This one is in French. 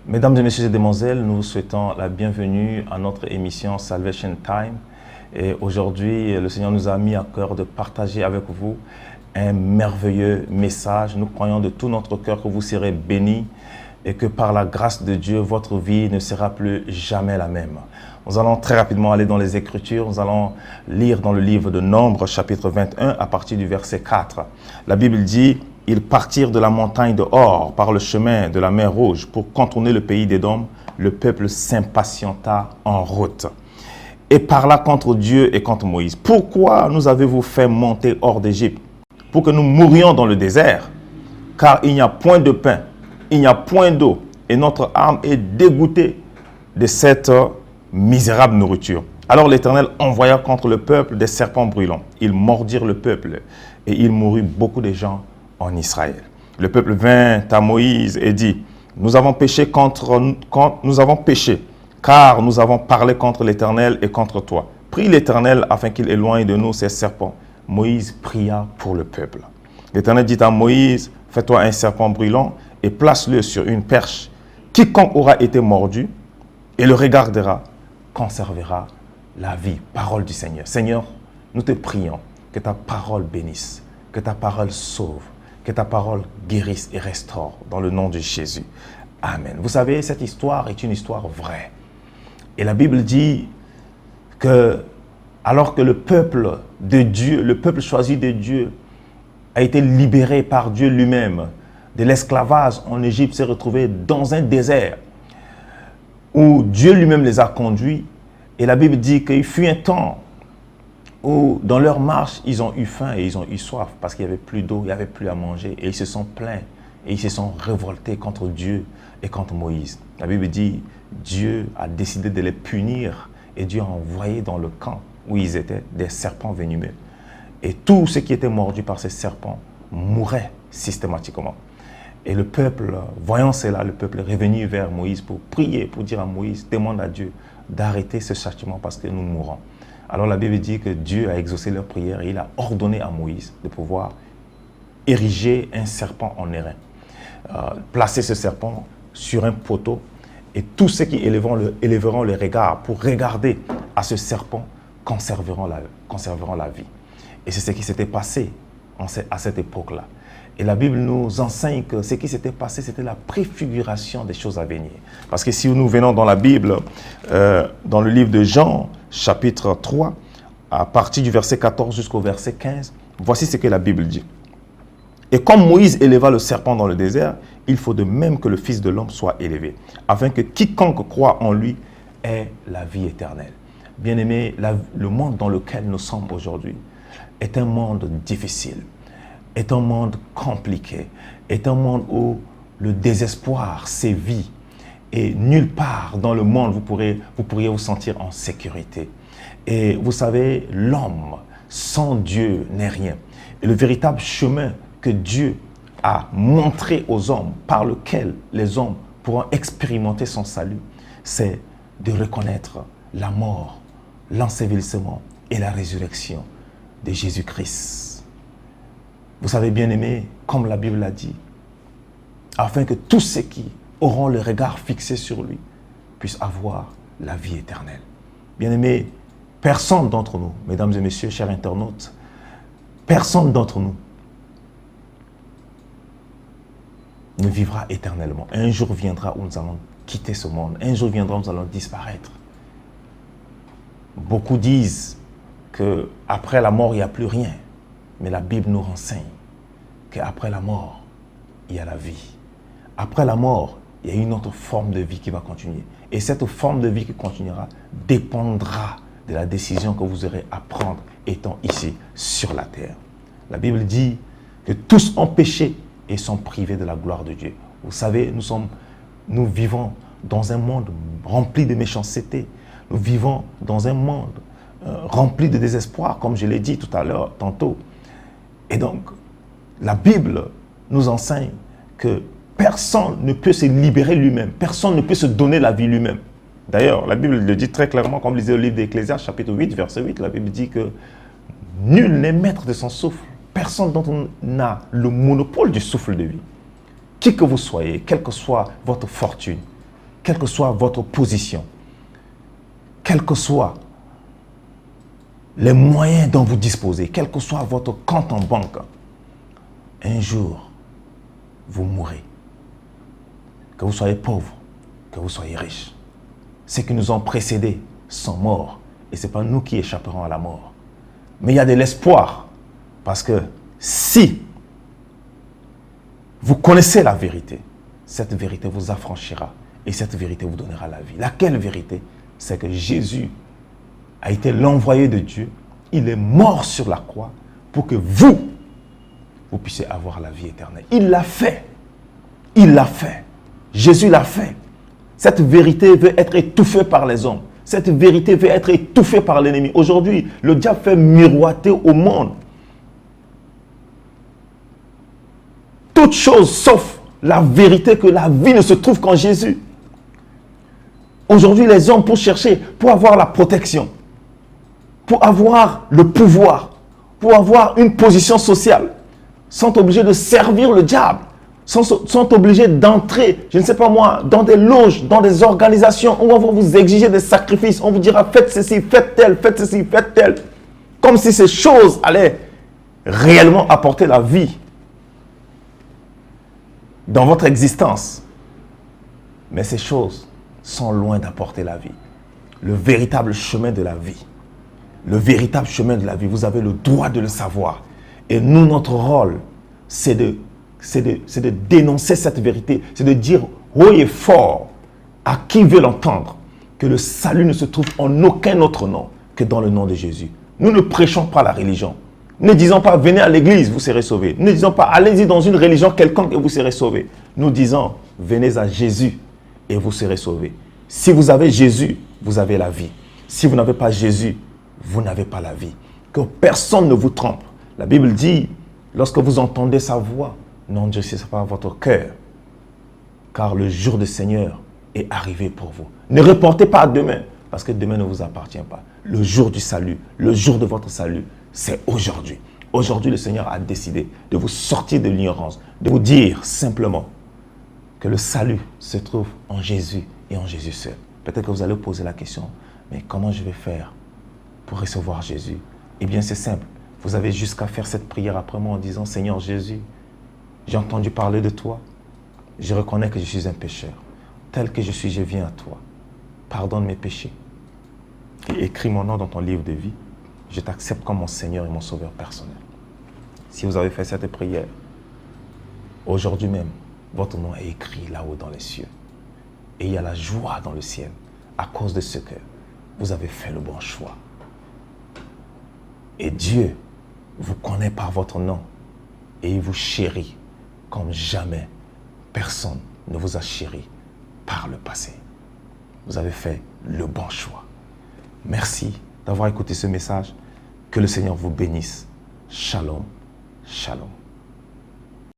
Mesdames et messieurs et demoiselles, nous vous souhaitons la bienvenue à notre émission Salvation Time. Et aujourd'hui, le Seigneur nous a mis à cœur de partager avec vous un merveilleux message. Nous croyons de tout notre cœur que vous serez bénis et que par la grâce de Dieu, votre vie ne sera plus jamais la même. Nous allons très rapidement aller dans les Écritures. Nous allons lire dans le livre de Nombres, chapitre 21, à partir du verset 4. La Bible dit: ils partirent de la montagne de Hor par le chemin de la mer Rouge pour contourner le pays d'Édom. Le peuple s'impatienta en route et parla contre Dieu et contre Moïse. Pourquoi nous avez-vous fait monter hors d'Égypte pour que nous mourions dans le désert? Car il n'y a point de pain, il n'y a point d'eau, et notre âme est dégoûtée de cette misérable nourriture. Alors l'Éternel envoya contre le peuple des serpents brûlants. Ils mordirent le peuple et il mourut beaucoup de gens en Israël. Le peuple vint à Moïse et dit: nous avons péché car nous avons parlé contre l'Éternel et contre toi. Prie l'Éternel afin qu'il éloigne de nous ces serpents. Moïse pria pour le peuple. L'Éternel dit à Moïse: fais-toi un serpent brûlant et place-le sur une perche. Quiconque aura été mordu et le regardera conservera la vie. Parole du Seigneur. Seigneur, nous te prions que ta parole bénisse, que ta parole sauve, que ta parole guérisse et restaure dans le nom de Jésus. Amen. Vous savez, cette histoire est une histoire vraie. Et la Bible dit que alors que le peuple de Dieu, le peuple choisi de Dieu, a été libéré par Dieu lui-même de l'esclavage en Égypte, s'est retrouvé dans un désert où Dieu lui-même les a conduits. Et la Bible dit qu'il fut un temps où dans leur marche, ils ont eu faim et ils ont eu soif parce qu'il n'y avait plus d'eau, il n'y avait plus à manger. Et ils se sont plaints et ils se sont révoltés contre Dieu et contre Moïse. La Bible dit Dieu a décidé de les punir et Dieu a envoyé dans le camp où ils étaient des serpents venimeux. Et tout ce qui était mordu par ces serpents mourait systématiquement. Et le peuple, voyant cela, le peuple est revenu vers Moïse pour prier, pour dire à Moïse: demande à Dieu d'arrêter ce châtiment parce que nous mourrons. Alors la Bible dit que Dieu a exaucé leur prière et il a ordonné à Moïse de pouvoir ériger un serpent en airain. Placer ce serpent sur un poteau et tous ceux qui élèveront le regard pour regarder à ce serpent conserveront la vie. Et c'est ce qui s'était passé à cette époque-là. Et la Bible nous enseigne que ce qui s'était passé, c'était la préfiguration des choses à venir. Parce que si nous venons dans la Bible, dans le livre de Jean, chapitre 3, à partir du verset 14 jusqu'au verset 15, voici ce que la Bible dit. Et comme Moïse éleva le serpent dans le désert, il faut de même que le Fils de l'homme soit élevé, afin que quiconque croit en lui ait la vie éternelle. Bien-aimés, le monde dans lequel nous sommes aujourd'hui est un monde difficile, est un monde compliqué, est un monde où le désespoir sévit. Et nulle part dans le monde vous pourriez vous sentir en sécurité. Et vous savez, l'homme sans Dieu n'est rien. Et le véritable chemin que Dieu a montré aux hommes, par lequel les hommes pourront expérimenter son salut, c'est de reconnaître la mort, l'ensevelissement et la résurrection de Jésus-Christ. Vous savez, bien aimé, comme la Bible l'a dit, afin que tous ceux qui auront le regard fixé sur lui puissent avoir la vie éternelle. Bien aimé, personne d'entre nous, mesdames et messieurs, chers internautes, personne d'entre nous ne vivra éternellement. Un jour viendra où nous allons quitter ce monde. Un jour viendra où nous allons disparaître. Beaucoup disent qu'après la mort, il n'y a plus rien. Mais la Bible nous renseigne qu'après la mort, il y a la vie. Après la mort, il y a une autre forme de vie qui va continuer. Et cette forme de vie qui continuera dépendra de la décision que vous aurez à prendre étant ici sur la terre. La Bible dit que tous ont péché et sont privés de la gloire de Dieu. Vous savez, nous vivons dans un monde rempli de méchanceté. Nous vivons dans un monde rempli de désespoir, comme je l'ai dit tout à l'heure, tantôt. Et donc, la Bible nous enseigne que personne ne peut se libérer lui-même. Personne ne peut se donner la vie lui-même. D'ailleurs, la Bible le dit très clairement, comme lisez le livre d'Ecclésiaste, chapitre 8, verset 8, la Bible dit que nul n'est maître de son souffle. Personne dont on n'a le monopole du souffle de vie. Qui que vous soyez, quelle que soit votre fortune, quelle que soit votre position, quels que soient les moyens dont vous disposez, quel que soit votre compte en banque, un jour, vous mourrez. Que vous soyez pauvre, que vous soyez riche. Ceux qui nous ont précédés sont morts. Et ce n'est pas nous qui échapperons à la mort. Mais il y a de l'espoir. Parce que si vous connaissez la vérité, cette vérité vous affranchira. Et cette vérité vous donnera la vie. Laquelle vérité? C'est que Jésus a été l'envoyé de Dieu. Il est mort sur la croix pour que vous puissiez avoir la vie éternelle. Il l'a fait. Il l'a fait. Jésus l'a fait. Cette vérité veut être étouffée par les hommes. Cette vérité veut être étouffée par l'ennemi. Aujourd'hui, le diable fait miroiter au monde toute chose sauf la vérité que la vie ne se trouve qu'en Jésus. Aujourd'hui, les hommes, pour chercher, pour avoir la protection, pour avoir le pouvoir, pour avoir une position sociale, sont obligés de servir le diable. Sont obligés d'entrer, je ne sais pas moi, dans des loges, dans des organisations où on va vous exiger des sacrifices. On vous dira faites ceci, faites tel, faites ceci, faites tel. Comme si ces choses allaient réellement apporter la vie dans votre existence. Mais ces choses sont loin d'apporter la vie. Le véritable chemin de la vie. Le véritable chemin de la vie, vous avez le droit de le savoir. Et nous, notre rôle, c'est de dénoncer cette vérité, c'est de dire haut et fort à qui veut l'entendre que le salut ne se trouve en aucun autre nom que dans le nom de Jésus. Nous ne prêchons pas la religion. Ne disons pas venez à l'église, vous serez sauvés. Ne disons pas allez-y dans une religion quelconque et vous serez sauvés. Nous disons venez à Jésus et vous serez sauvés. Si vous avez Jésus, vous avez la vie. Si vous n'avez pas Jésus, vous n'avez pas la vie. Que personne ne vous trompe. La Bible dit, lorsque vous entendez sa voix, n'endurcissez pas votre cœur, car le jour du Seigneur est arrivé pour vous. Ne reportez pas à demain, parce que demain ne vous appartient pas. Le jour du salut, le jour de votre salut, c'est aujourd'hui. Aujourd'hui, le Seigneur a décidé de vous sortir de l'ignorance, de vous dire simplement que le salut se trouve en Jésus et en Jésus seul. Peut-être que vous allez vous poser la question, mais comment je vais faire pour recevoir Jésus? Eh bien, c'est simple. Vous avez jusqu'à faire cette prière après moi en disant, Seigneur Jésus, j'ai entendu parler de toi. Je reconnais que je suis un pécheur. Tel que je suis, je viens à toi. Pardonne mes péchés. Et écris mon nom dans ton livre de vie. Je t'accepte comme mon Seigneur et mon Sauveur personnel. Si vous avez fait cette prière, aujourd'hui même, votre nom est écrit là-haut dans les cieux. Et il y a la joie dans le ciel à cause de ce que vous avez fait le bon choix. Et Dieu vous connaît par votre nom et il vous chérit comme jamais personne ne vous a chéri par le passé. Vous avez fait le bon choix. Merci d'avoir écouté ce message. Que le Seigneur vous bénisse. Shalom, shalom.